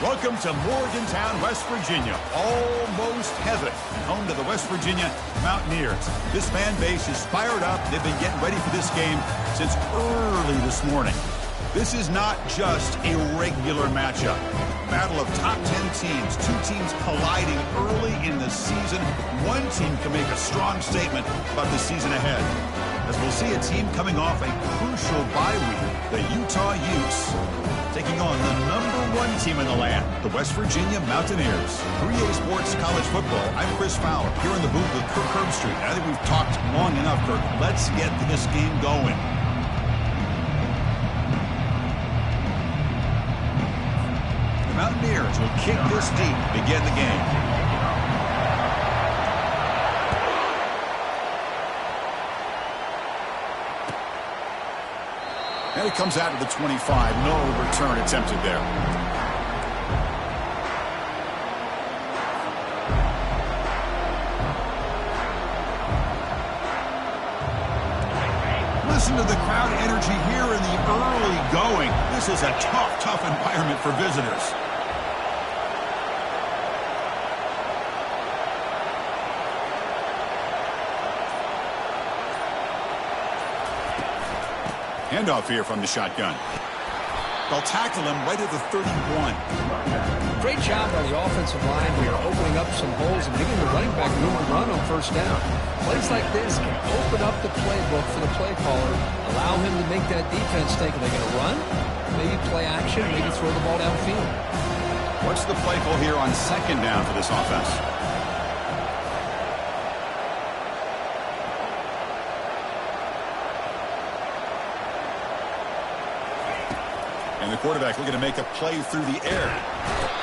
Welcome to Morgantown, West Virginia, almost heaven, and home to the West Virginia Mountaineers. This fan base is fired up. They've been getting ready for this game since early this morning. This is not just a regular matchup. Battle of top 10 teams, two teams colliding early in the season. One team can make a strong statement about the season ahead, as we'll see a team coming off a crucial bye week, the Utah Utes, taking on the #1 team in the land, the West Virginia Mountaineers. 3A Sports College Football. I'm Chris Fowler, here in the booth with Kirk Herbstreit. I think we've talked long enough, Kirk. Let's get this game going. The Mountaineers will kick this deep to begin the game. And it comes out to the 25. No return attempted there. Listen to the crowd energy here in the early going. This is a tough environment for visitors. Handoff here from the shotgun. They'll tackle him right at the 31. Great job by the offensive line here, opening up some holes and giving the running back room to run on first down. Plays like this can open up the playbook for the play caller, allow him to make that defense think, are they going to run? Maybe play action, maybe throw the ball downfield. What's the play call here on second down for this offense? And the quarterback looking to make a play through the air.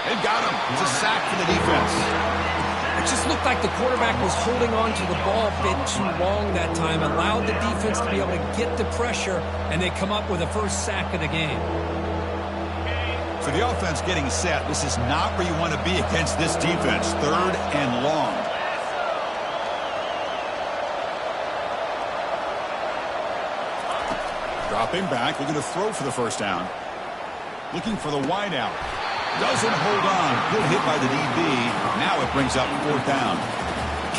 They've got him. It's a sack for the defense. It just looked like the quarterback was holding on to the ball a bit too long that time, allowed the defense to be able to get the pressure, and they come up with a first sack of the game. For the offense getting set, this is not where you want to be against this defense. 3rd and long. Dropping back, looking to throw for the first down. Looking for the wide out. Doesn't hold on. Good hit by the DB. Now it brings up 4th down.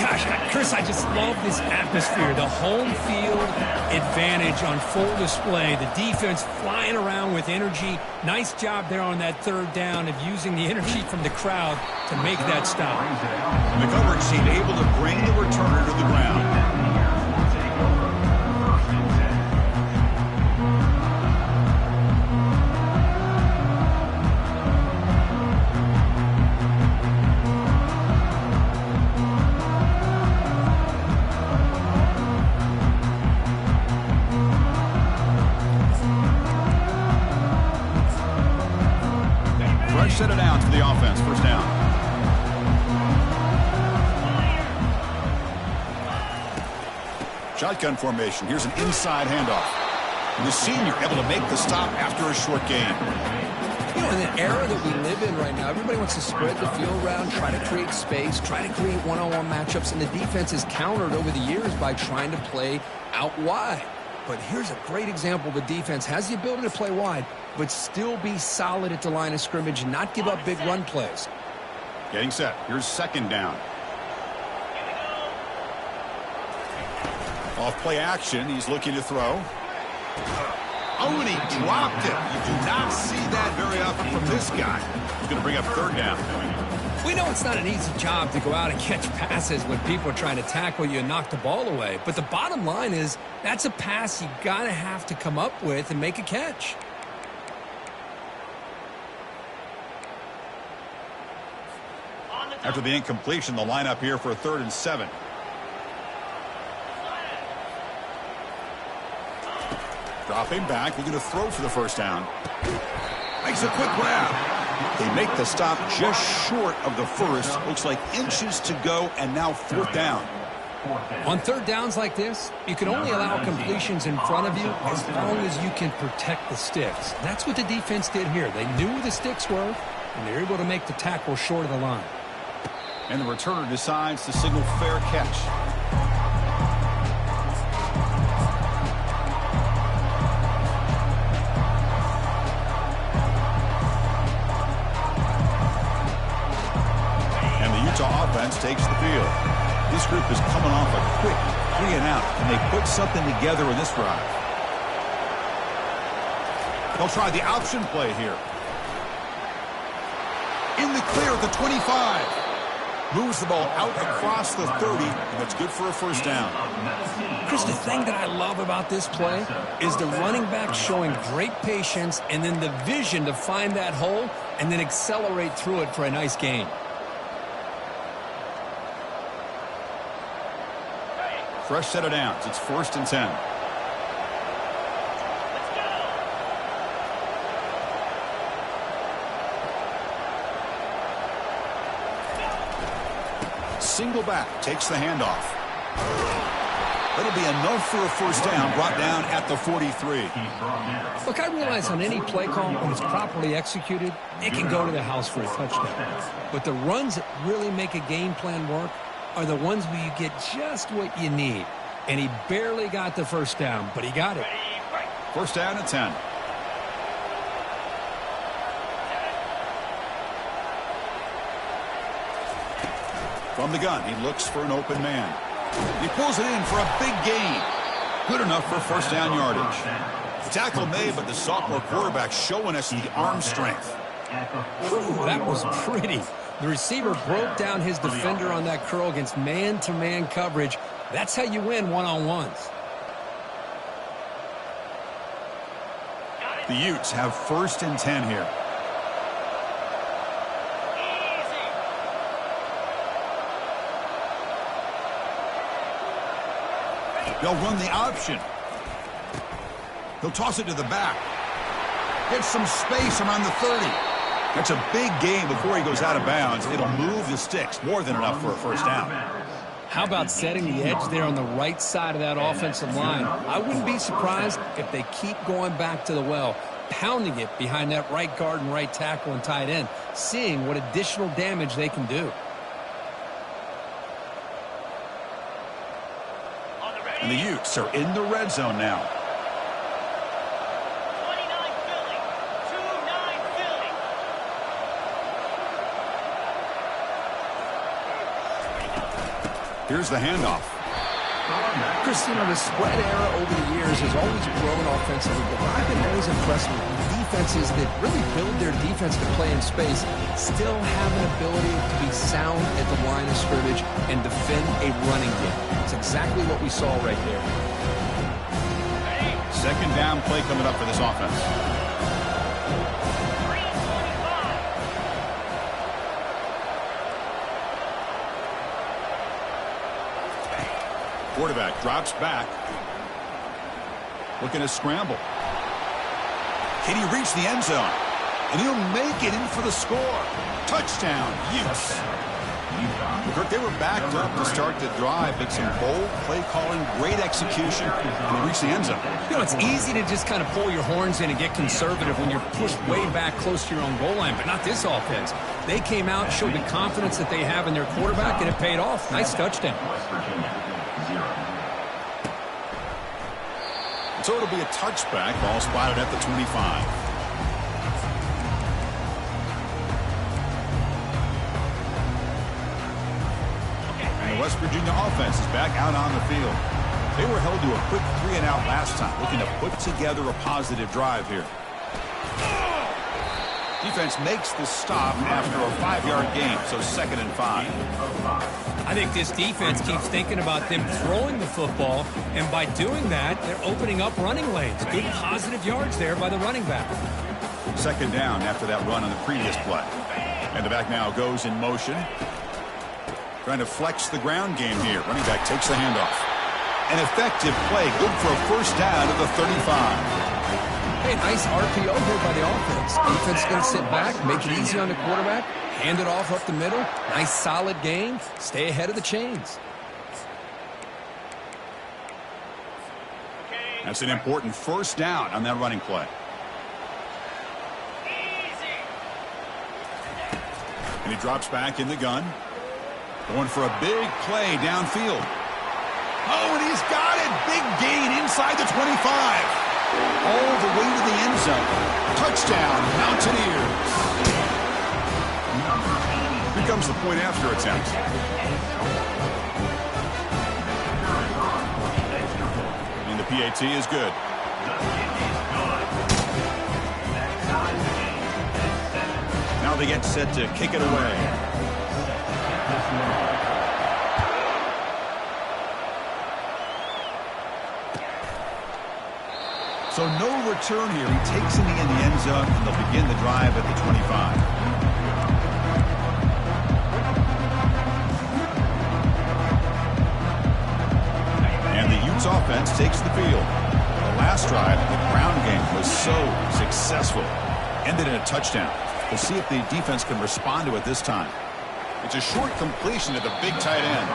Gosh, Chris, I just love this atmosphere. The home field advantage on full display. The defense flying around with energy. Nice job there on that 3rd down of using the energy from the crowd to make that stop. And the coverage team able to bring the returner to the ground. Set it down to the offense. First down. Shotgun formation. Here's an inside handoff. And the senior able to make the stop after a short gain. You know, in the era that we live in right now, everybody wants to spread the field around, try to create space, try to create one-on-one matchups, and the defense is countered over the years by trying to play out wide. But here's a great example. The defense has the ability to play wide, but still be solid at the line of scrimmage and not give up big run plays. Getting set. Here's second down. Off play action. He's looking to throw. Oh, and he dropped it. You do not see that very often from this guy. He's going to bring up 3rd down. We know it's not an easy job to go out and catch passes when people are trying to tackle you and knock the ball away. But the bottom line is that's a pass you got to have to come up with and make a catch. After the incompletion, the lineup here for a 3rd and 7. Dropping back, looking to throw for the first down. Makes a quick grab. They make the stop just short of the first. Looks like inches to go, and now 4th down. On 3rd downs like this, you can only allow completions in front of you as long as you can protect the sticks. That's what the defense did here. They knew where the sticks were, and they were able to make the tackle short of the line. And the returner decides to signal fair catch. something together in this drive. They'll try the option play here. In the clear at the 25. Moves the ball out across the 30, and that's good for a first down. Chris, the thing that I love about this play is the running back showing great patience and then the vision to find that hole and then accelerate through it for a nice gain. Fresh set of downs. It's 1st and 10. Single back, takes the handoff. That'll be enough for a first down, brought down at the 43. Look, I realize on any play call, when it's properly executed, it can go to the house for a touchdown. But the runs that really make a game plan work are the ones where you get just what you need. And he barely got the first down, but he got it. First down at 10. From the gun, he looks for an open man. He pulls it in for a big gain. Good enough for first down yardage. The tackle made, but the sophomore quarterback showing us the arm strength. Ooh, that was pretty. The receiver broke down his defender on that curl against man-to-man coverage. That's how you win one-on-ones. The Utes have 1st and 10 here. They'll run the option. He'll toss it to the back. Get some space around the 30. That's a big gain before he goes out of bounds. It'll move the sticks. More than enough for a first down. How about setting the edge there on the right side of that offensive line? I wouldn't be surprised if they keep going back to the well, pounding it behind that right guard and right tackle and tight end, seeing what additional damage they can do. And the Utes are in the red zone now. 29 Philly. 2-9 Philly. Here's the handoff. Chris, you know, the spread era over the years has always grown offensively, but I've been always impressed with defenses that really build their defense to play in space, still have an ability to be sound at the line of scrimmage and defend a running game. It's exactly what we saw right there. Second down play coming up for this offense. 3:25. Quarterback drops back. Looking to scramble. Can he reach the end zone? And he'll make it in for the score. Touchdown, Utes. Kirk, they were backed up to start the drive, but some bold play calling, great execution, and they reached the end zone. You know, it's easy to just kind of pull your horns in and get conservative when you're pushed way back close to your own goal line, but not this offense. They came out, showed the confidence that they have in their quarterback, and it paid off. Nice touchdown. So it'll be a touchback, ball spotted at the 25. And the West Virginia offense is back out on the field. They were held to a quick 3-and-out last time, looking to put together a positive drive here. Defense makes the stop after a 5-yard gain, so 2nd and 5. I think this defense keeps thinking about them throwing the football, and by doing that, they're opening up running lanes. Good positive yards there by the running back. 2nd down after that run on the previous play. And the back now goes in motion. Trying to flex the ground game here. Running back takes the handoff. An effective play, good for a first down at the 35. Hey, nice RPO here by the offense. Defense is going to sit back, make it easy on the quarterback, hand it off up the middle. Nice solid gain. Stay ahead of the chains. That's an important first down on that running play. And he drops back in the gun. Going for a big play downfield. Oh, and he's got it. Big gain inside the 25. All the way to the end zone. Touchdown, Mountaineers. Here comes the point after attempt. PAT is good. Now they get set to kick it away. So no return here. He takes it in the end zone, and they'll begin the drive at the 25. And the Utes offense takes the field. The last drive, the ground game was so successful. Ended in a touchdown. We'll see if the defense can respond to it this time. It's a short completion to the big tight end.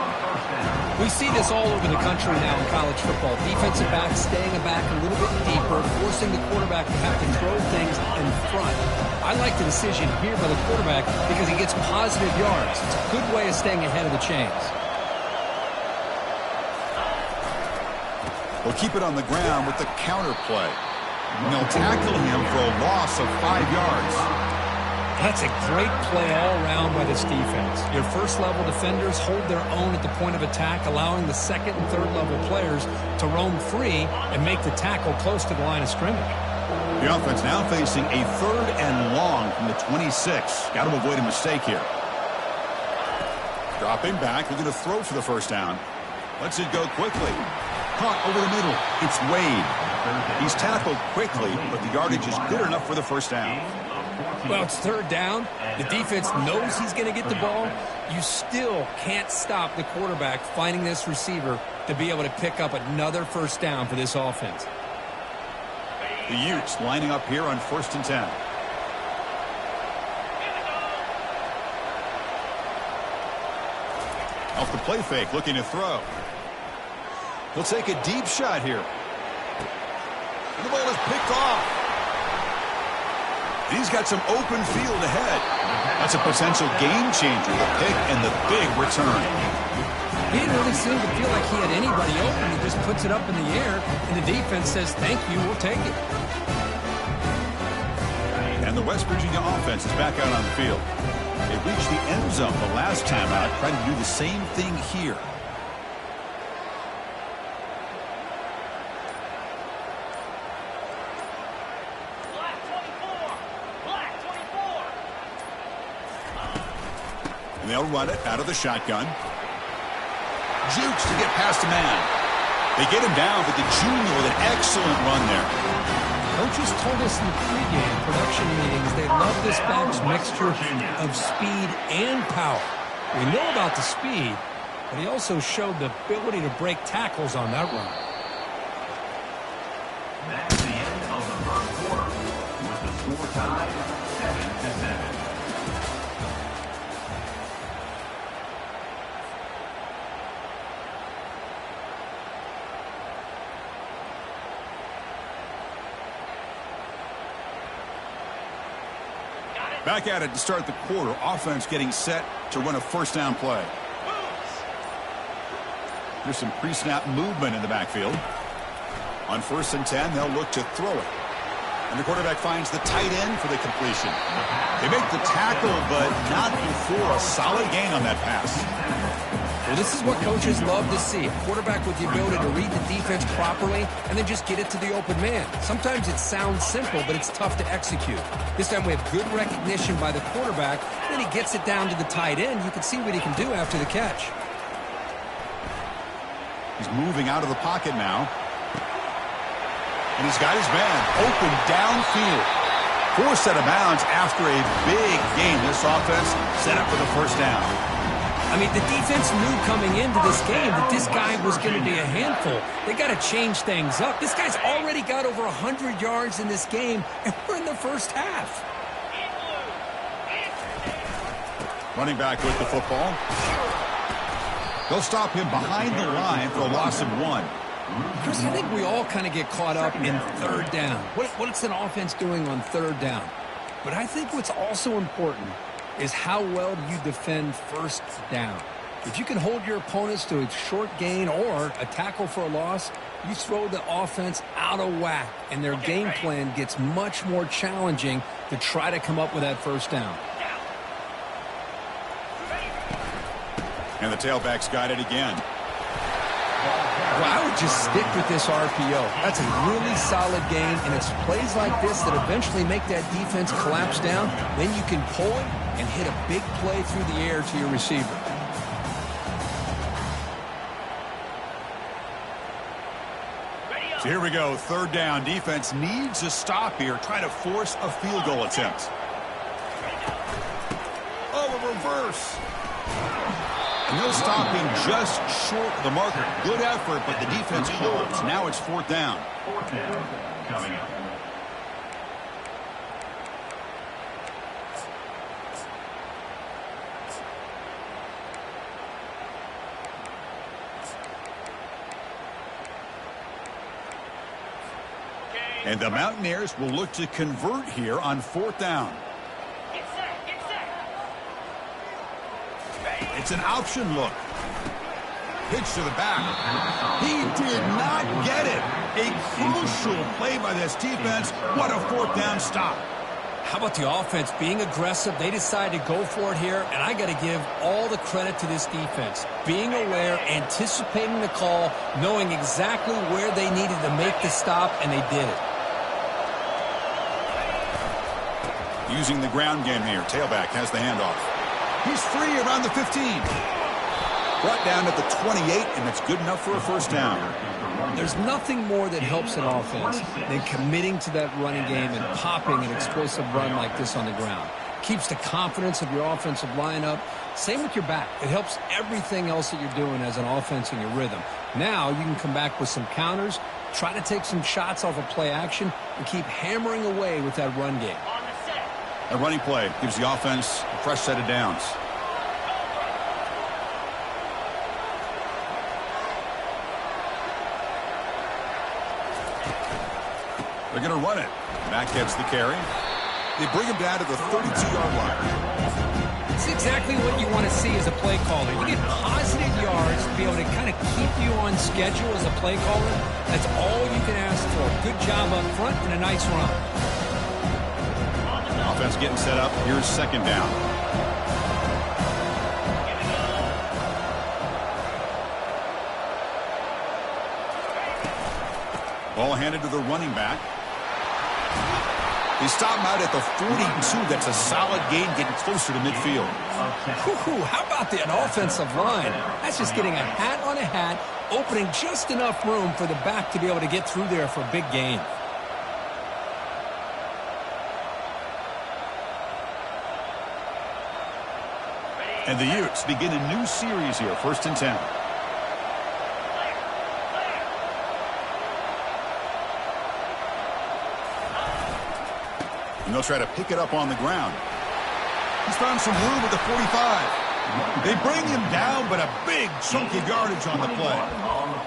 We see this all over the country now in college football. Defensive backs staying back a little bit deeper, forcing the quarterback to have to throw things in front. I like the decision here by the quarterback because he gets positive yards. It's a good way of staying ahead of the chains. We'll keep it on the ground with the counter play. And they'll tackle him for a loss of 5 yards. That's a great play all around by this defense. Your first-level defenders hold their own at the point of attack, allowing the second and third-level players to roam free and make the tackle close to the line of scrimmage. The offense now facing a 3rd and long from the 26. Got to avoid a mistake here. Dropping back, looking to throw for the first down. Lets it go quickly. Caught over the middle. It's Wade. He's tackled quickly, but the yardage is good enough for the first down. Well, it's 3rd down. The defense knows he's going to get the ball. You still can't stop the quarterback finding this receiver to be able to pick up another first down for this offense. The Utes lining up here on 1st and 10. Off the play fake, looking to throw. He'll take a deep shot here. And the ball is picked off. He's got some open field ahead. That's a potential game changer, the pick and the big return. He didn't really seem to feel like he had anybody open. He just puts it up in the air, and the defense says, thank you, we'll take it. And the West Virginia offense is back out on the field. They reached the end zone the last time out, trying to do the same thing here. And they'll run it out of the shotgun. Jukes to get past a man. They get him down, but the junior with an excellent run there. Coaches told us in the pregame production meetings they love this back's mixture of speed and power. We know about the speed, but he also showed the ability to break tackles on that run. That's the end of the first quarter, with the score tied 7-7. Back at it to start the quarter. Offense getting set to run a first down play. There's some pre-snap movement in the backfield. On 1st and 10, they'll look to throw it. And the quarterback finds the tight end for the completion. They make the tackle, but not before a solid gain on that pass. Well, this is what coaches love to see. A quarterback with the ability to read the defense properly and then just get it to the open man. Sometimes it sounds simple, but it's tough to execute. This time we have good recognition by the quarterback. Then he gets it down to the tight end. You can see what he can do after the catch. He's moving out of the pocket now. And he's got his man open downfield. Forced out of bounds after a big gain. This offense set up for the first down. I mean, the defense knew coming into this game that this guy was going to be a handful. They got to change things up. This guy's already got over 100 yards in this game, and we're in the first half. Running back with the football. They'll stop him behind the line for a loss of 1. Chris, I think we all kind of get caught up in 3rd down. What's an offense doing on 3rd down? But I think what's also important is how well do you defend 1st down. If you can hold your opponents to a short gain or a tackle for a loss, you throw the offense out of whack, and their game plan gets much more challenging to try to come up with that 1st down. And the tailback's got it again. Well, I would just stick with this RPO. That's a really solid game, and it's plays like this that eventually make that defense collapse down. Then you can pull it and hit a big play through the air to your receiver. So here we go, third down. Defense needs a stop here. Try to force a field goal attempt. Oh, a reverse. And no stopping just short of the marker. Good effort, but the defense holds. Now it's fourth down. Fourth down coming up. And the Mountaineers will look to convert here on fourth down. Get set, get set. It's an option look. Pitch to the back. He did not get it. A crucial play by this defense. What a fourth down stop. How about the offense being aggressive? They decided to go for it here, and I got to give all the credit to this defense. Being aware, anticipating the call, knowing exactly where they needed to make the stop, and they did it. Using the ground game here. Tailback has the handoff. He's free around the 15. Brought down at the 28, and it's good enough for a first down. There's nothing more that helps an offense than committing to that running game and popping an explosive run like this on the ground. Keeps the confidence of your offensive lineup. Same with your back. It helps everything else that you're doing as an offense in your rhythm. Now you can come back with some counters, try to take some shots off of play action, and keep hammering away with that run game. On the set. A running play gives the offense a fresh set of downs. They're going to run it. Mack gets the carry. They bring him down to the 32-yard line. It's exactly what you want to see as a play caller. You get positive yards to be able to kind of keep you on schedule as a play caller. That's all you can ask for. Good job up front and a nice run. Offense getting set up. Here's second down. Ball handed to the running back. They stop him out at the 42. That's a solid gain, getting closer to midfield. How about that offensive line? That's just getting a hat on a hat, opening just enough room for the back to be able to get through there for a big gain. And the Utes begin a new series here, 1st and 10. And they'll try to pick it up on the ground. He's found some room at the 45. They bring him down, but a big chunk of yardage on the play.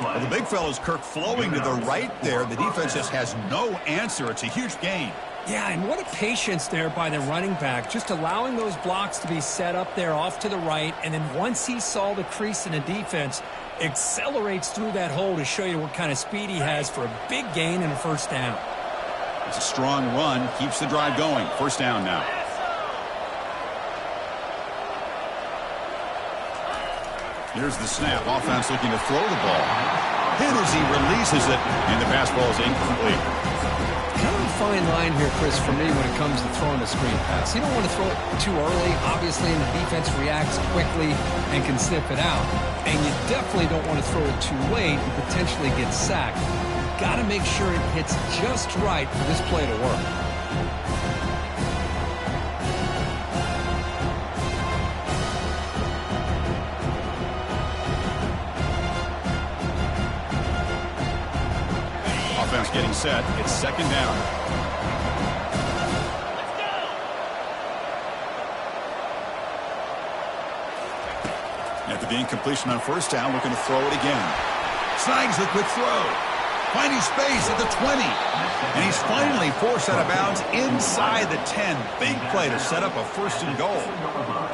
Well, the big fella's Kirk flowing to the right there. The defense just has no answer. It's a huge gain. Yeah, and what a patience there by the running back, just allowing those blocks to be set up there off to the right, and then once he saw the crease in the defense, accelerates through that hole to show you what kind of speed he has for a big gain and a first down. It's a strong run, keeps the drive going. First down now. Here's the snap. Offense looking to throw the ball. Hit as he releases it, and the pass ball is incomplete. Kind of a fine line here, Chris, for me when it comes to throwing a screen pass. You don't want to throw it too early, obviously, and the defense reacts quickly and can sniff it out. And you definitely don't want to throw it too late and potentially get sacked. Got to make sure it hits just right for this play to work. Offense getting set. It's second down. Let's go. After the incompletion on first down, looking to throw it again. Snags the quick throw. Finding space at the 20. And he's finally forced out of bounds inside the 10. Big play to set up a first and goal.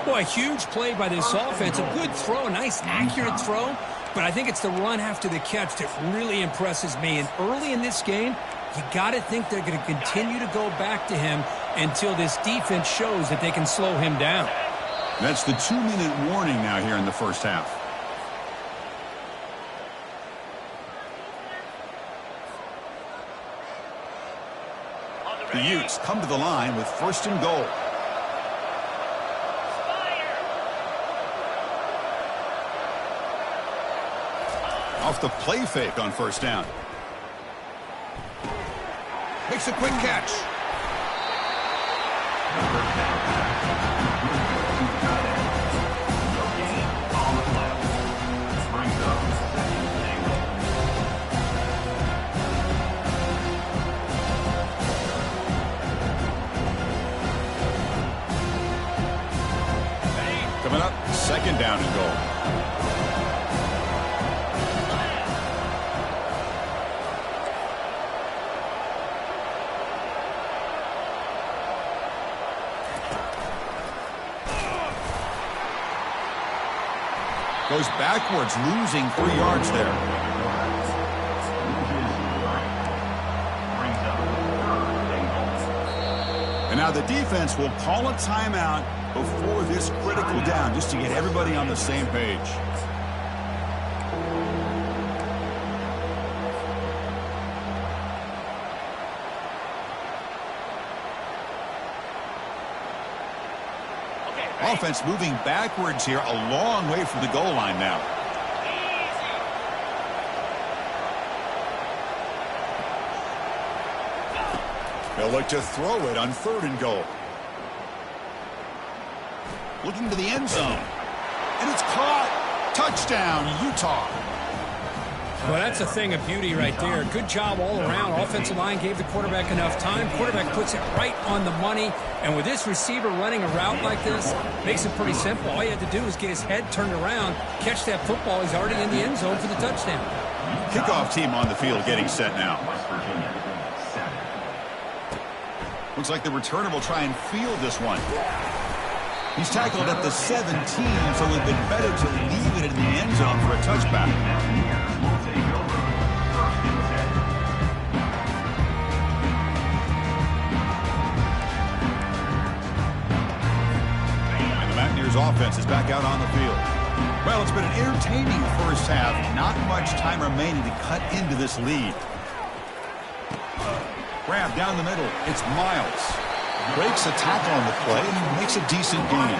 Boy, a huge play by this offense. A good throw, a nice accurate throw. But I think it's the run after the catch that really impresses me. And early in this game, you got to think they're going to continue to go back to him until this defense shows that they can slow him down. That's the 2-minute warning now here in the first half. The Utes come to the line with 1st and goal. Off the play fake on 1st down. Makes a quick catch. Coming up, 2nd down and goal. Goes backwards, losing 3 yards there. And now the defense will call a timeout before this critical down, just to get everybody on the same page. Offense moving backwards here, a long way from the goal line now. They'll look to throw it on 3rd and goal. Looking to the end zone. And it's caught. Touchdown, Utah. Well, that's a thing of beauty right there. Good job all around. Offensive line gave the quarterback enough time. Quarterback puts it right on the money. And with this receiver running a route like this, makes it pretty simple. All you had to do was get his head turned around, catch that football. He's already in the end zone for the touchdown. Kickoff team on the field getting set now. Looks like the returner will try and field this one. He's tackled at the 17, so it would have been better to leave it in the end zone for a touchback. And the Mountaineers offense is back out on the field. Well, it's been an entertaining first half. Not much time remaining to cut into this lead. Grab down the middle. It's Miles. Breaks a tackle on the play and makes a decent gain.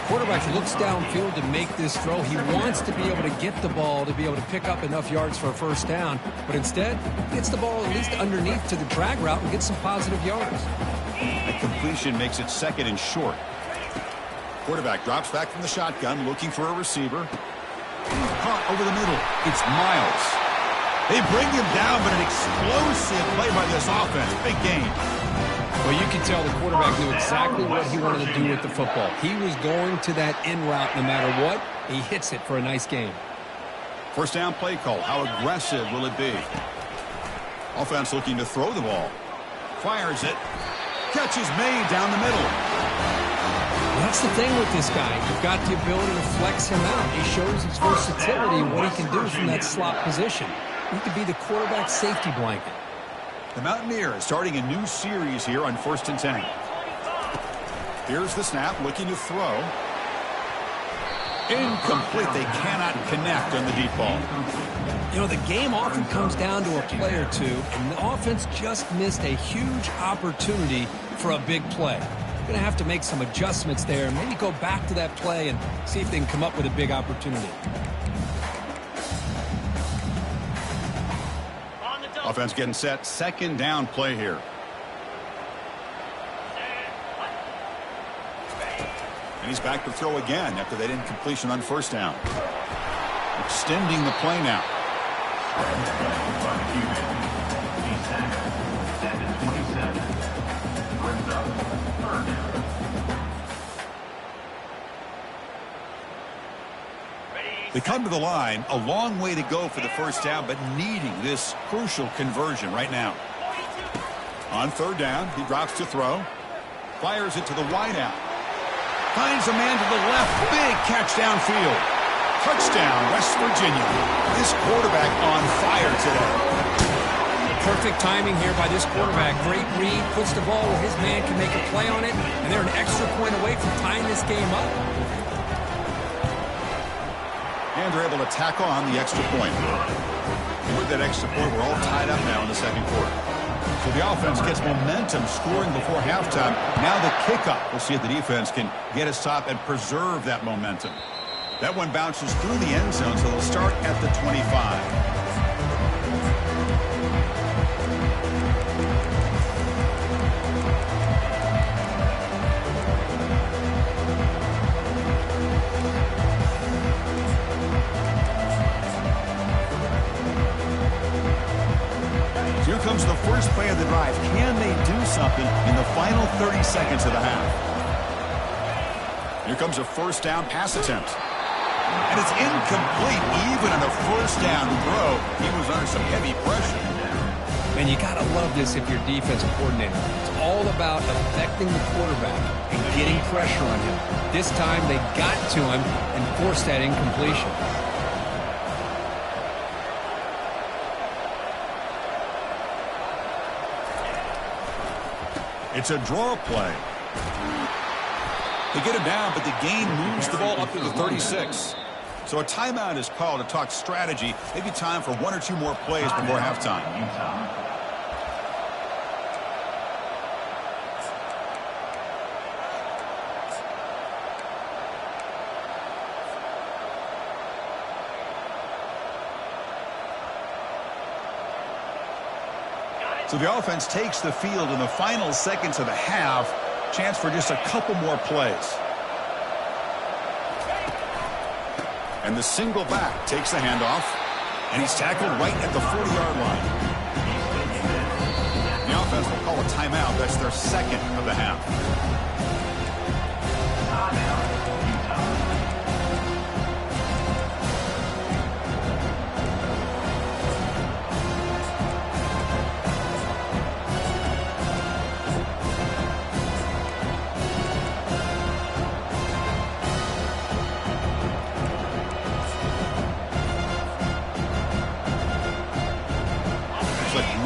Quarterback looks downfield to make this throw. He wants to be able to get the ball to be able to pick up enough yards for a 1st down, but instead gets the ball at least underneath to the drag route and gets some positive yards. The completion makes it 2nd and short. Quarterback drops back from the shotgun, looking for a receiver. Caught over the middle. It's Miles. They bring him down, but an explosive play by this offense. Big gain. Well, you can tell the quarterback knew exactly what he wanted to do with the football. He was going to that in route no matter what. He hits it for a nice gain. 1st down play call. How aggressive will it be? Offense looking to throw the ball. Fires it. Catch is made down the middle. That's the thing with this guy. You've got the ability to flex him out. He shows his versatility and what he can do from that slot position. He could be the quarterback safety blanket. The Mountaineers starting a new series here on 1st and 10. Here's the snap, looking to throw. Incomplete. They cannot connect on the deep ball. You know, the game often comes down to a play or two, and the offense just missed a huge opportunity for a big play. Going to have to make some adjustments there, maybe go back to that play and see if they can come up with a big opportunity. Offense getting set. 2nd down play here. And he's back to throw again after that incompletion on 1st down. Extending the play now. They come to the line, a long way to go for the 1st down, but needing this crucial conversion right now. On 3rd down, he drops to throw. Fires it to the wideout. Finds a man to the left. Big catch downfield. Touchdown, West Virginia. This quarterback on fire today. Perfect timing here by this quarterback. Great read, puts the ball where his man can make a play on it, and they're an extra point away from tying this game up. And they're able to tack on the extra point. And with that extra point, we're all tied up now in the 2nd quarter. So the offense gets momentum scoring before halftime. Now the kickoff. We'll see if the defense can get a stop and preserve that momentum. That one bounces through the end zone, so they'll start at the 25. Here comes the first play of the drive. Can they do something in the final 30 seconds of the half? Here comes a first down pass attempt. And it's incomplete. Even in a first down throw, he was under some heavy pressure. And you got to love this if you're defensive coordinator. It's all about affecting the quarterback and getting pressure on him. This time they got to him and forced that incompletion. It's a draw play. They get him down, but the gain moves the ball up to the 36. So a timeout is called to talk strategy. Maybe time for one or two more plays before halftime. So the offense takes the field in the final seconds of the half. Chance for just a couple more plays. And the single back takes the handoff. And he's tackled right at the 40-yard line. The offense will call a timeout. That's their second of the half.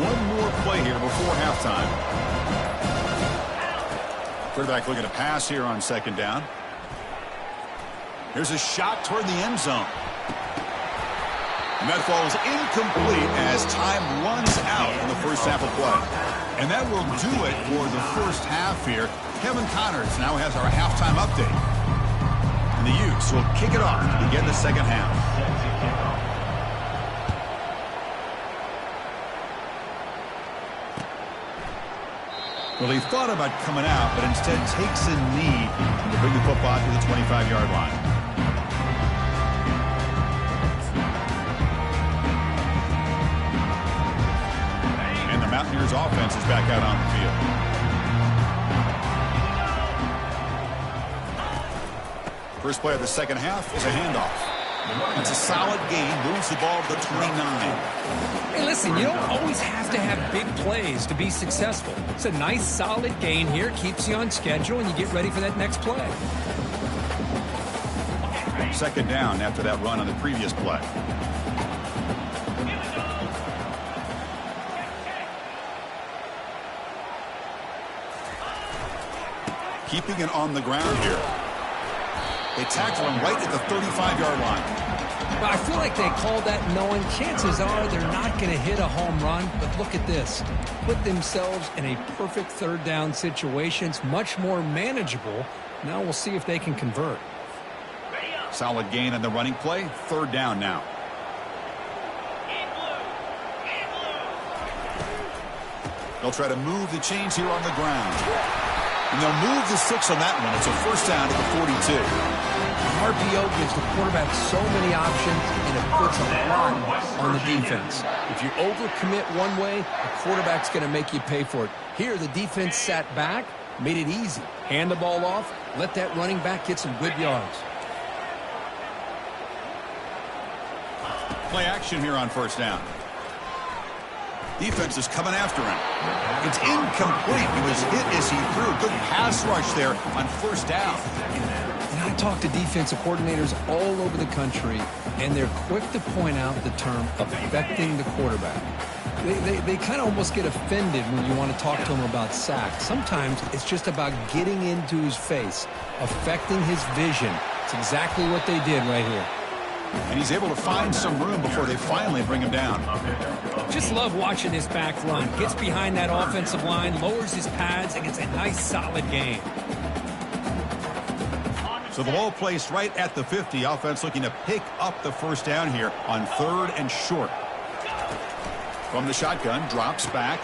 One more play here before halftime. Quarterback looking to pass here on second down. Here's a shot toward the end zone. And that falls incomplete as time runs out in the first half of play. And that will do it for the first half here. Kevin Connors now has our halftime update. And the Utes will kick it off to begin the second half. Well, he thought about coming out, but instead takes a knee to bring the football to the 25-yard line. And the Mountaineers offense is back out on the field. First play of the second half is a handoff. It's a solid gain, moves the ball to the 29. Hey, listen, you don't always have to have big plays to be successful. It's a nice, solid gain here, keeps you on schedule, and you get ready for that next play. Second down after that run on the previous play. Keeping it on the ground here. They tackle him right at the 35-yard line. Well, I feel like they called that knowing chances are they're not going to hit a home run. But look at this. Put themselves in a perfect third down situation. It's much more manageable. Now we'll see if they can convert. Solid gain on the running play. Third down now. They'll try to move the chains here on the ground. And they'll move the 6 on that one. It's a first down at the 42. RPO gives the quarterback so many options, and it puts a lot on the defense. If you overcommit one way, the quarterback's going to make you pay for it. Here, the defense sat back, made it easy. Hand the ball off, let that running back get some good yards. Play action here on first down. Defense is coming after him. It's incomplete. He was hit as he threw. Good pass rush there on first down. And I talk to defensive coordinators all over the country, and they're quick to point out the term affecting the quarterback. They kind of almost get offended when you want to talk to them about sacks. Sometimes it's just about getting into his face, affecting his vision. It's exactly what they did right here. And he's able to find some room before they finally bring him down. Just love watching this back run. Gets behind that offensive line, lowers his pads, and gets a nice, solid gain. So the ball placed right at the 50. Offense looking to pick up the first down here on 3rd and short. From the shotgun, drops back.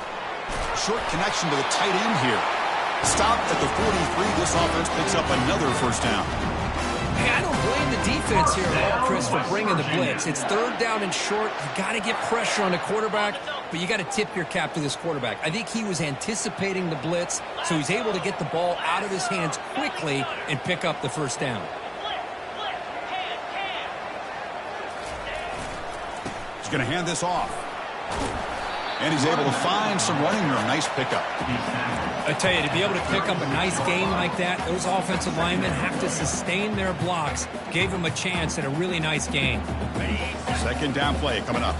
Short connection to the tight end here. Stopped at the 43. This offense picks up another first down. Hey, I don't blame the defense here at all, Chris, for bringing the blitz. It's 3rd down and short. You got to get pressure on the quarterback, but you got to tip your cap to this quarterback. I think he was anticipating the blitz, so he's able to get the ball out of his hands quickly and pick up the first down. He's going to hand this off. And he's able to find some running room. Nice pickup. I tell you, to be able to pick up a nice gain like that, those offensive linemen have to sustain their blocks. Gave him a chance at a really nice gain. 2nd down play coming up.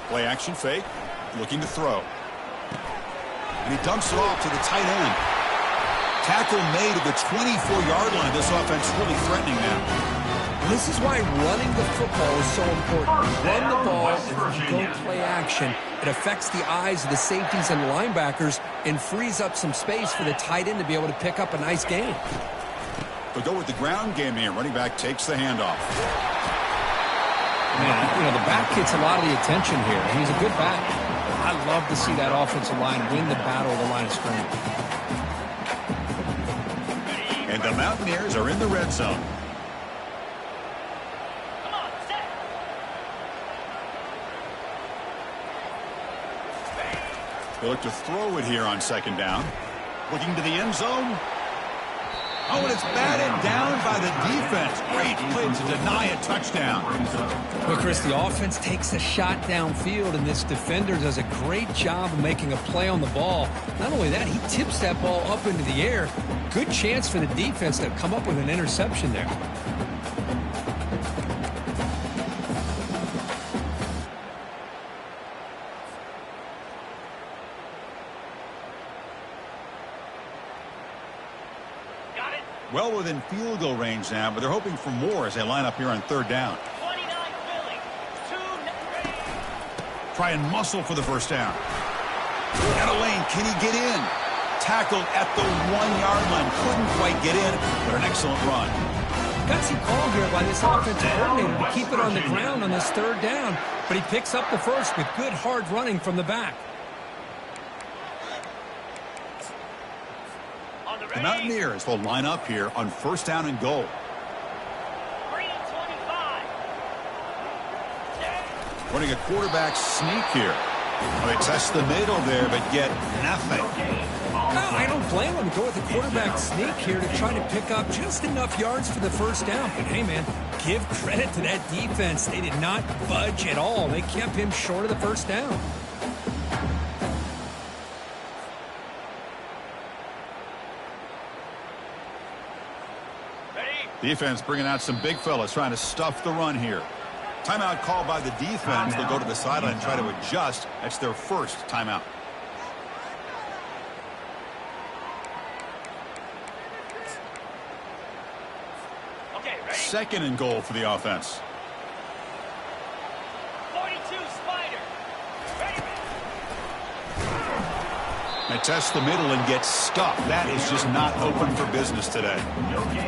Play action fake. Looking to throw. And he dumps it off to the tight end. Tackle made at the 24-yard line. This offense really threatening now. This is why running the football is so important. Run the ball and go play action. It affects the eyes of the safeties and linebackers and frees up some space for the tight end to be able to pick up a nice gain. They'll go with the ground game here. Running back takes the handoff. Man, you know, the back gets a lot of the attention here. He's a good back. I love to see that offensive line win the battle of the line of scrimmage. And the Mountaineers are in the red zone. They look to throw it here on 2nd down. Looking to the end zone. Oh, and it's batted down by the defense. Great play to deny a touchdown. Well, Chris, the offense takes a shot downfield, and this defender does a great job of making a play on the ball. Not only that, he tips that ball up into the air. Good chance for the defense to come up with an interception there. Well within field goal range now, but they're hoping for more as they line up here on 3rd down. 29 Philly. 2 ready. Try and muscle for the first down. Out of lane, can he get in? Tackled at the 1-yard line. Couldn't quite get in, but an excellent run. Gutsy call here by this offensive coordinator to keep it on the ground on this 3rd down, but he picks up the first with good hard running from the back. The Mountaineers will line up here on 1st down and goal. 3-25. Running a quarterback sneak here. Well, they test the middle there, but get nothing. No, I don't blame him to go with the quarterback sneak here to try to pick up just enough yards for the first down. But hey, man, give credit to that defense. They did not budge at all. They kept him short of the first down. Defense bringing out some big fellas trying to stuff the run here. Timeout called by the defense. They'll go to the sideline and try to adjust. That's their first timeout. Okay, ready? 2nd and goal for the offense. 42 Spider. Ready? They test the middle and get stuck. That is just not open for business today.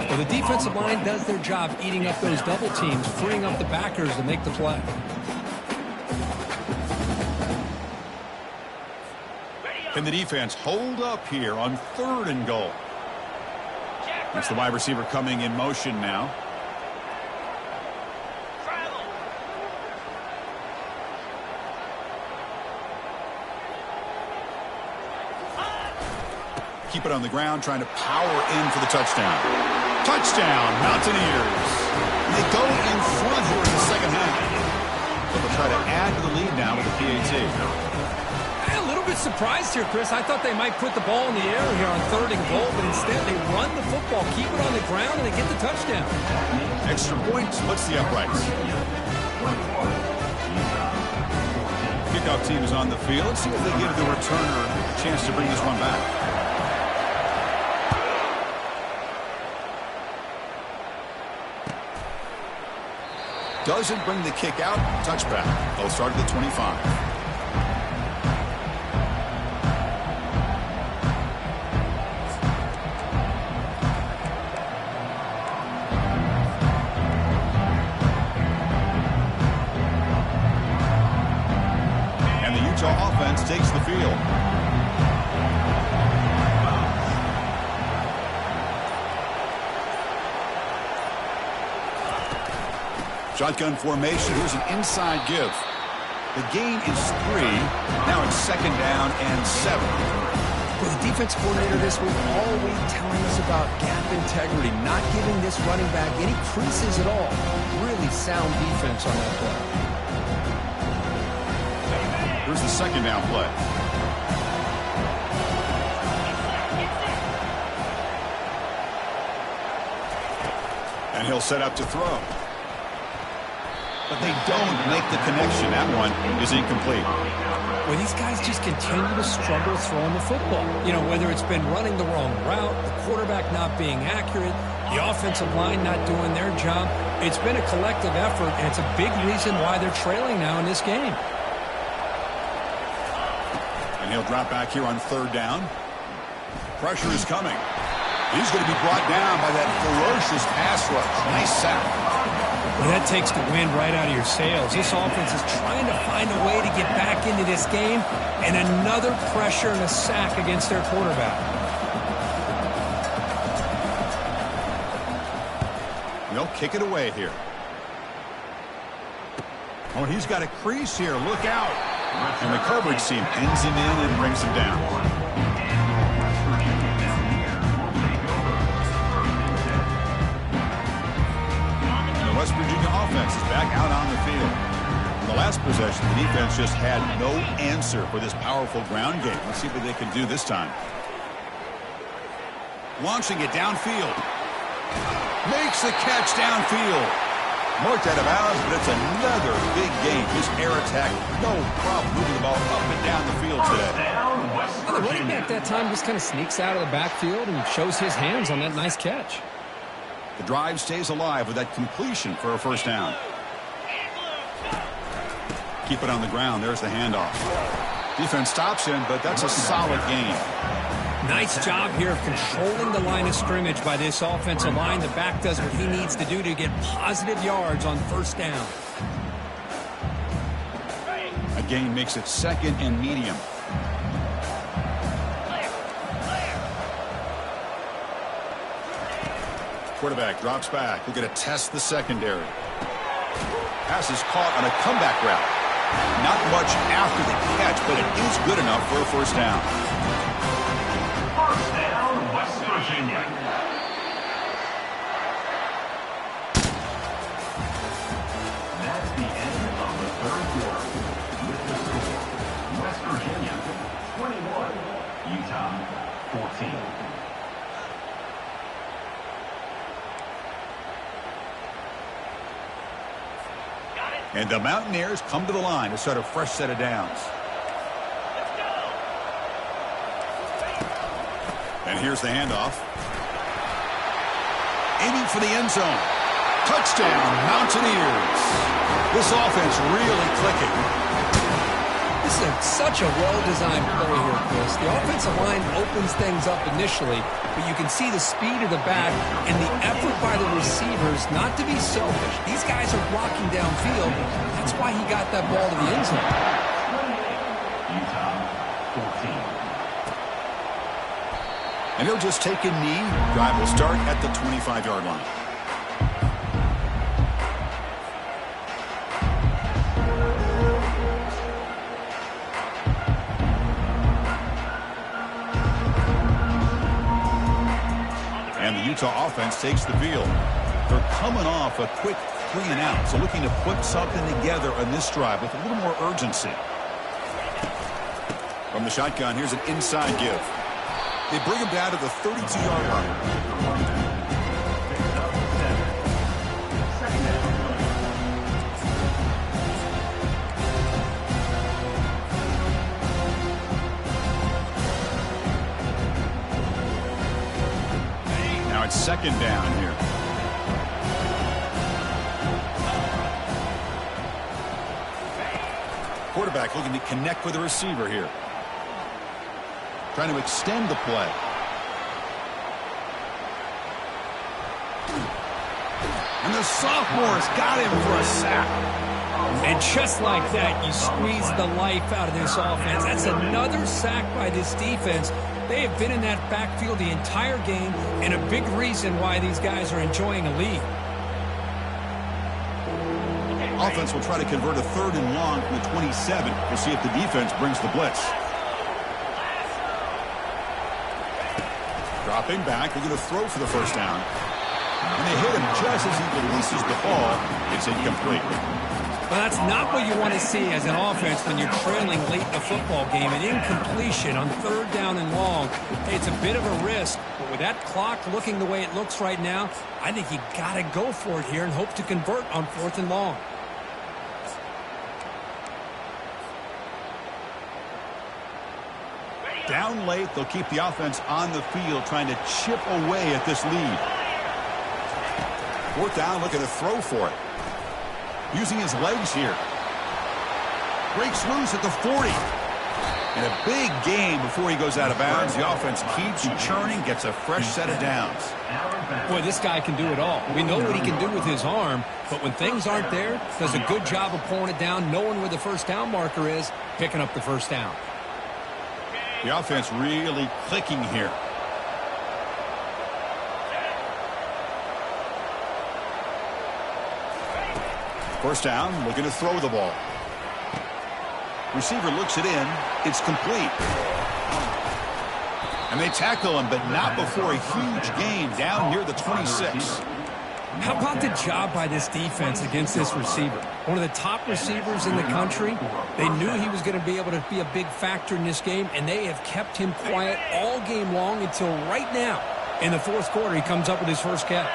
Well, the defensive line does their job eating up those double teams, freeing up the backers to make the play. Can the defense hold up here on 3rd and goal? It's the wide receiver coming in motion now. Travel. Keep it on the ground, trying to power in for the touchdown. Touchdown, Mountaineers. And they go in front here in the 2nd half. They'll try to add to the lead now with the PAT. I'm a little bit surprised here, Chris. I thought they might put the ball in the air here on 3rd and goal, but instead they run the football, keep it on the ground, and they get the touchdown. Extra point splits the uprights. Kickoff team is on the field. Let's see if they give the returner a chance to bring this one back. doesn't bring the kick out. Touchback. They'll start at the 25. Utah offense takes the field. Shotgun formation. Here's an inside give. The gain is 3. Now it's 2nd down and 7. Well, the defense coordinator this week all week telling us about gap integrity, not giving this running back any creases at all. Really sound defense on that play. Here's the 2nd down play. And he'll set up to throw. But they don't make the connection. That one is incomplete. Well, these guys just continue to struggle throwing the football. You know, whether it's been running the wrong route, the quarterback not being accurate, the offensive line not doing their job. It's been a collective effort, and it's a big reason why they're trailing now in this game. And he'll drop back here on 3rd down. Pressure is coming. He's going to be brought down by that ferocious pass rush. Nice sack. Well, that takes the wind right out of your sails. This offense is trying to find a way to get back into this game, and another pressure and a sack against their quarterback. They'll kick it away here. Oh, he's got a crease here. Look out. And the coverage team pins him in and brings him down. The West Virginia offense is back out on the field. In the last possession, the defense just had no answer for this powerful ground game. Let's see what they can do this time. Launching it downfield. Makes the catch downfield. Marked out of bounds, but it's another big game. His air attack, no problem moving the ball up and down the field today. Well, the running back that time just kind of sneaks out of the backfield and shows his hands on that nice catch. The drive stays alive with that completion for a 1st down. Keep it on the ground. There's the handoff. Defense stops him, but that's a solid gain. Nice job here of controlling the line of scrimmage by this offensive line. The back does what he needs to do to get positive yards on 1st down. A gain makes it 2nd and medium. Quarterback drops back. We're going to test the secondary. Pass is caught on a comeback route. Not much after the catch, but it is good enough for a 1st down. First down, West Virginia. That's the end of the 3rd quarter. With the score, West Virginia 21, Utah 14. And the Mountaineers come to the line to start a fresh set of downs. And here's the handoff. Aiming for the end zone. Touchdown, Mountaineers. This offense really clicking. This is such a well-designed play here, Chris. The offensive line opens things up initially, but you can see the speed of the back and the effort by the receivers not to be selfish. These guys are blocking downfield. That's why he got that ball to the end zone. Utah 14. And he'll just take a knee. Drive will start at the 25-yard line. And the Utah offense takes the field. They're coming off a quick 3 and out, so looking to put something together on this drive with a little more urgency. From the shotgun, here's an inside give. They bring him down to the 32-yard line. Now it's 2nd down here. quarterback looking to connect with the receiver here. Trying to extend the play. And the sophomore's got him for a sack. And just like that, you squeeze the life out of this offense. That's another sack by this defense. They have been in that backfield the entire game, and a big reason why these guys are enjoying a lead. Offense will try to convert a 3rd and long from the 27. We'll see if the defense brings the blitz. Dropping back, they're going to throw for the first down. And they hit him just as he releases the ball. It's incomplete. Well, that's not what you want to see as an offense when you're trailing late in the football game. An incompletion on 3rd down and long. Hey, it's a bit of a risk, but with that clock looking the way it looks right now, I think you got to go for it here and hope to convert on 4th and long. Down late, they'll keep the offense on the field trying to chip away at this lead. 4th down, looking to throw for it. Using his legs here. Breaks loose at the 40. And a big game before he goes out of bounds. The offense keeps churning, gets a fresh set of downs. Boy, this guy can do it all. We know what he can do with his arm, but when things aren't there, does a good job of pulling it down, knowing where the first down marker is, picking up the first down. The offense really clicking here. First down, looking to throw the ball. Receiver looks it in. It's complete. And they tackle him, but not before a huge gain down near the 26. How about the job by this defense against this receiver? One of the top receivers in the country. They knew he was going to be able to be a big factor in this game, and they have kept him quiet all game long until right now. In the 4th quarter, he comes up with his first catch.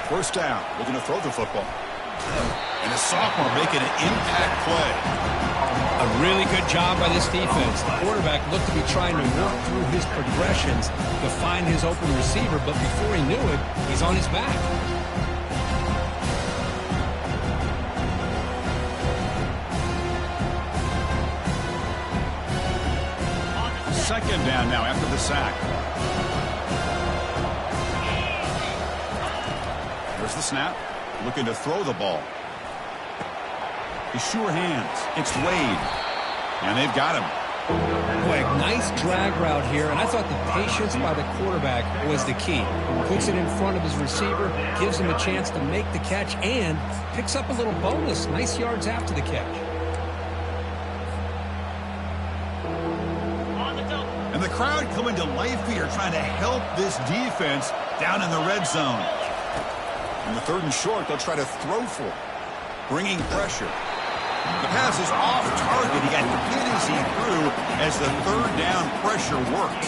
First down, looking to throw the football. And the sophomore making an impact play. A really good job by this defense. The quarterback looked to be trying to work through his progressions to find his open receiver, but before he knew it, he's on his back. Second down now after the sack. There's the snap. Looking to throw the ball. His sure hands. It's Wade. And they've got him. Boy, nice drag route here, and I thought the patience by the quarterback was the key. Puts it in front of his receiver, gives him a chance to make the catch, and picks up a little bonus. Nice yards after the catch. And the crowd coming to life here, trying to help this defense down in the red zone. In the 3rd and short, they'll try to throw for it, bringing pressure. The pass is off target. He got hit as he threw as the 3rd down pressure works.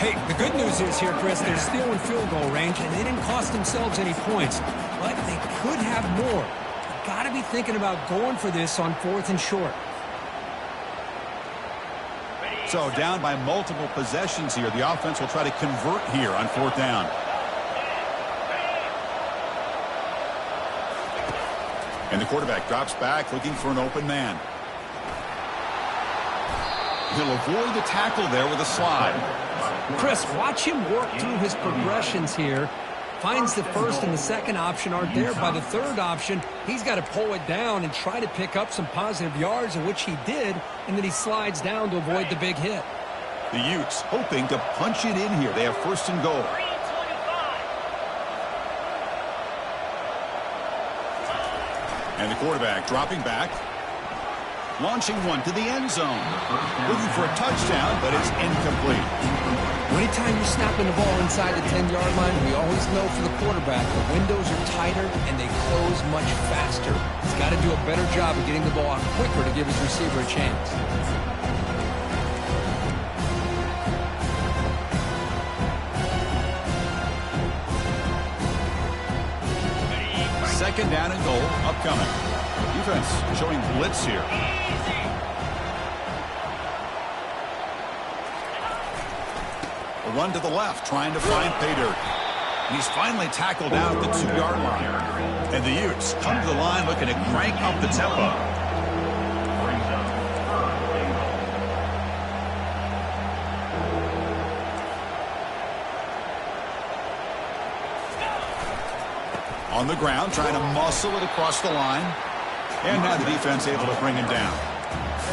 Hey, the good news is here, Chris, they're still in field goal range, and they didn't cost themselves any points, but they could have more. You got to be thinking about going for this on 4th and short. So down by multiple possessions here. The offense will try to convert here on 4th down. And the quarterback drops back looking for an open man. He'll avoid the tackle there with a slide. Chris, watch him work through his progressions here. Finds the first and the second option aren't there. By the 3rd option, he's got to pull it down and try to pick up some positive yards, in which he did, and then he slides down to avoid the big hit. The Utes hoping to punch it in here. They have 1st and goal. And the quarterback dropping back. Launching one to the end zone. Looking for a touchdown, but it's incomplete. Anytime you're snapping the ball inside the 10-yard line, we always know for the quarterback, the windows are tighter and they close much faster. He's got to do a better job of getting the ball out quicker to give his receiver a chance. Second down and goal upcoming. Defense showing blitz here. A run to the left, trying to find pay dirt. And he's finally tackled out the 2-yard line. And the Utes come to the line looking to crank up the tempo. Brings up third and goal. On the ground, trying to muscle it across the line. And now the defense able to bring him down.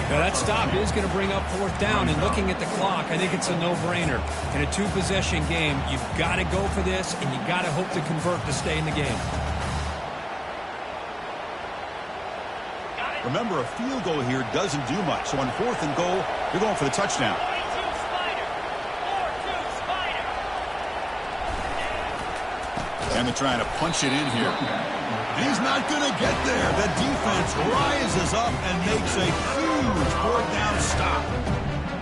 Now that stop is going to bring up fourth down, and looking at the clock, I think it's a no-brainer. In a two-possession game, you've got to go for this, and you've got to hope to convert to stay in the game. Remember, a field goal here doesn't do much. So on fourth and goal, you're going for the touchdown. 42 Spider. 4-2 Spider. And they're trying to punch it in here. He's not going to get there. The defense rises up and makes a huge fourth down stop.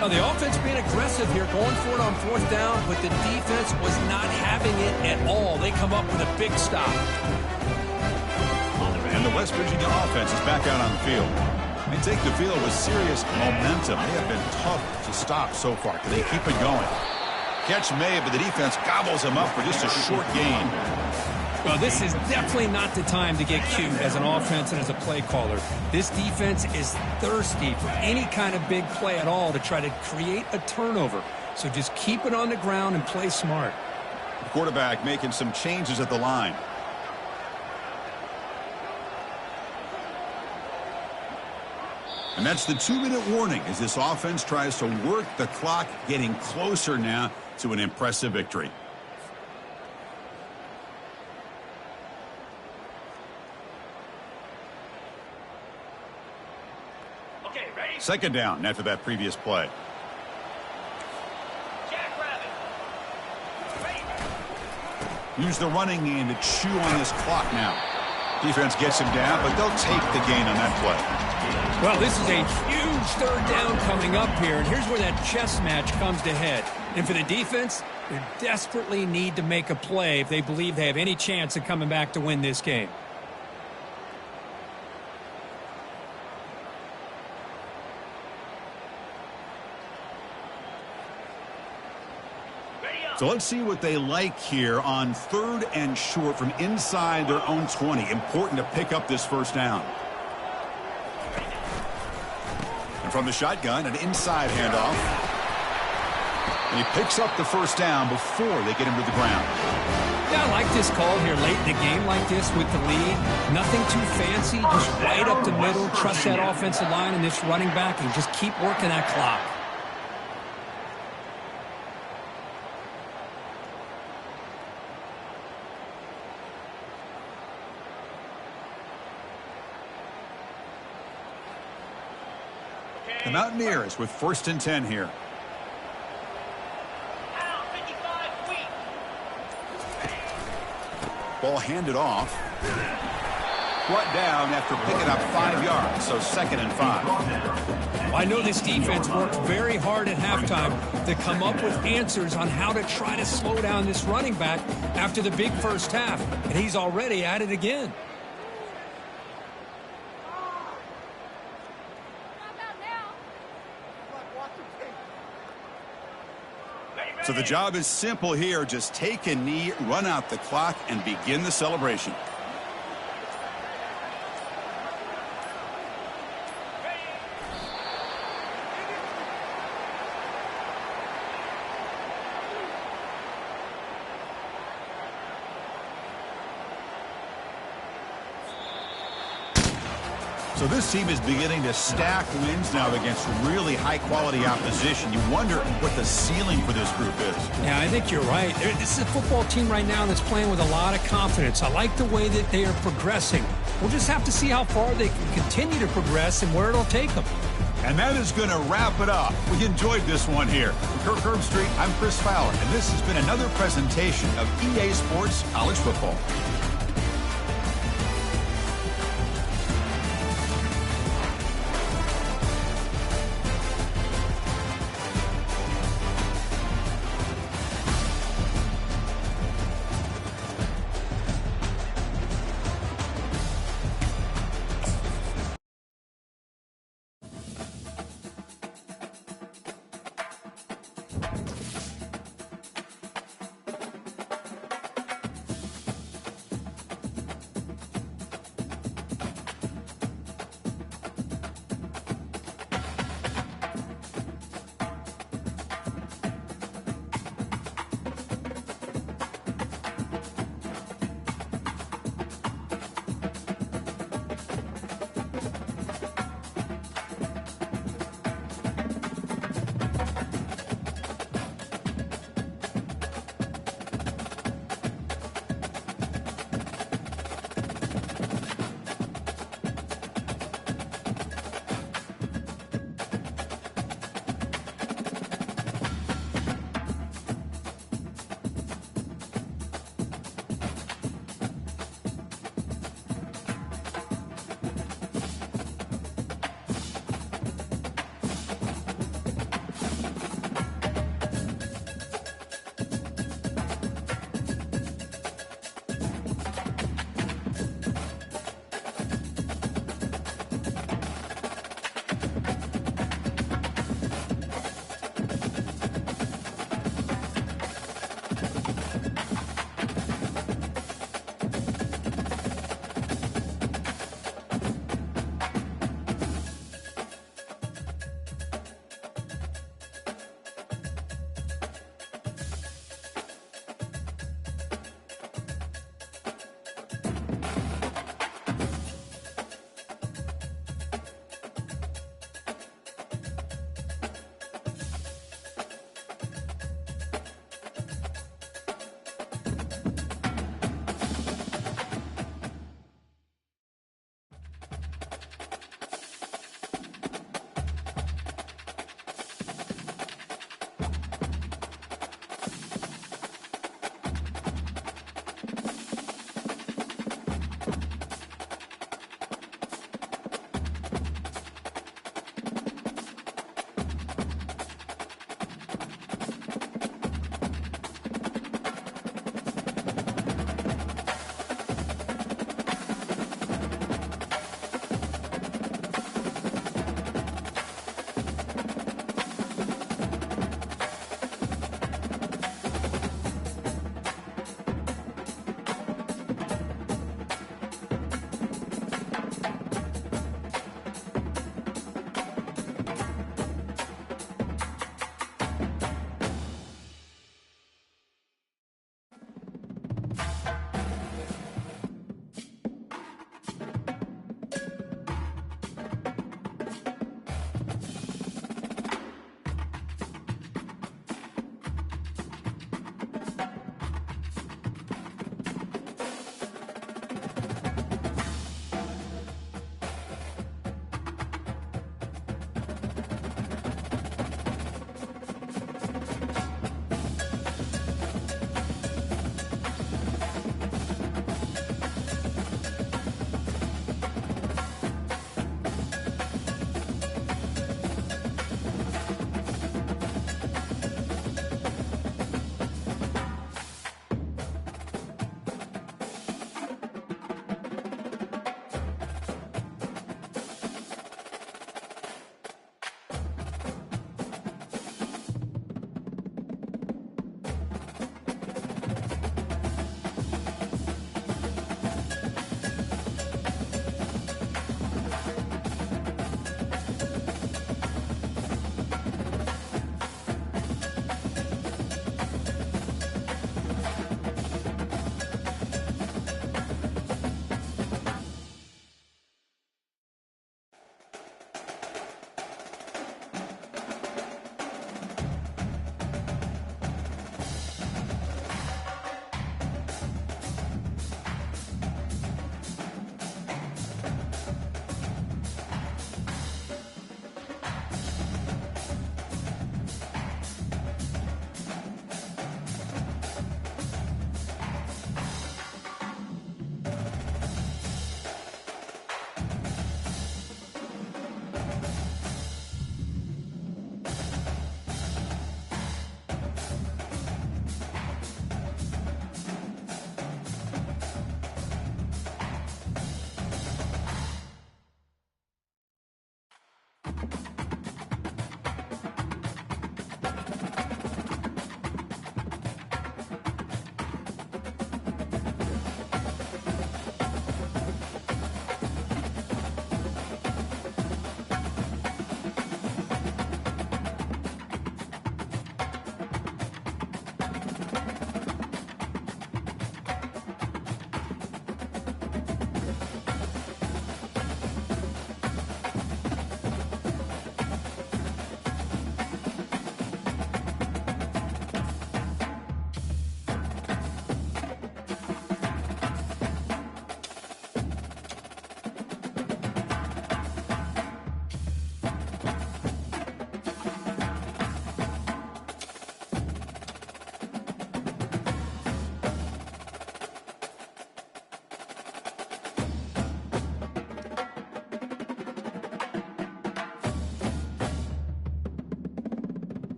Now, the offense being aggressive here, going for it on fourth down, but the defense was not having it at all. They come up with a big stop. And the West Virginia offense is back out on the field. They take the field with serious momentum. They have been tough to stop so far. Can they keep it going? Catch made, but the defense gobbles him up for just a short gain. Well, this is definitely not the time to get cute as an offense and as a play caller. This defense is thirsty for any kind of big play at all to try to create a turnover. So just keep it on the ground and play smart. The quarterback making some changes at the line. And that's the 2-minute warning as this offense tries to work the clock, getting closer now to an impressive victory. Okay, ready? Second down after that previous play. Jackrabbit. Ready? Use the running game to chew on this clock now. Defense gets him down, but they'll take the gain on that play. Well, this is a huge third down coming up here, and here's where that chess match comes to head. And for the defense, they desperately need to make a play if they believe they have any chance of coming back to win this game. Ready up. So let's see what they like here on third and short from inside their own 20. Important to pick up this first down. And from the shotgun, an inside handoff. And he picks up the first down before they get him to the ground. Yeah, I like this call here late in the game like this with the lead. Nothing too fancy, just right up the middle. Trust that offensive line and this running back and just keep working that clock. The Mountaineers with first and 10 here. Out, 55 weak. Ball handed off. Brought down after picking up 5 yards, so second and 5. Well, I know this defense worked very hard at halftime to come up with answers on how to try to slow down this running back after the big first half, and he's already at it again. So the job is simple here. Just take a knee, run out the clock, and begin the celebration. So this team is beginning to stack wins now against really high-quality opposition. You wonder what the ceiling for this group is. Yeah, I think you're right. This is a football team right now that's playing with a lot of confidence. I like the way that they are progressing. We'll just have to see how far they can continue to progress and where it'll take them. And that is going to wrap it up. We enjoyed this one here. From Kirk Herbstreit, I'm Chris Fowler, and this has been another presentation of EA Sports College Football.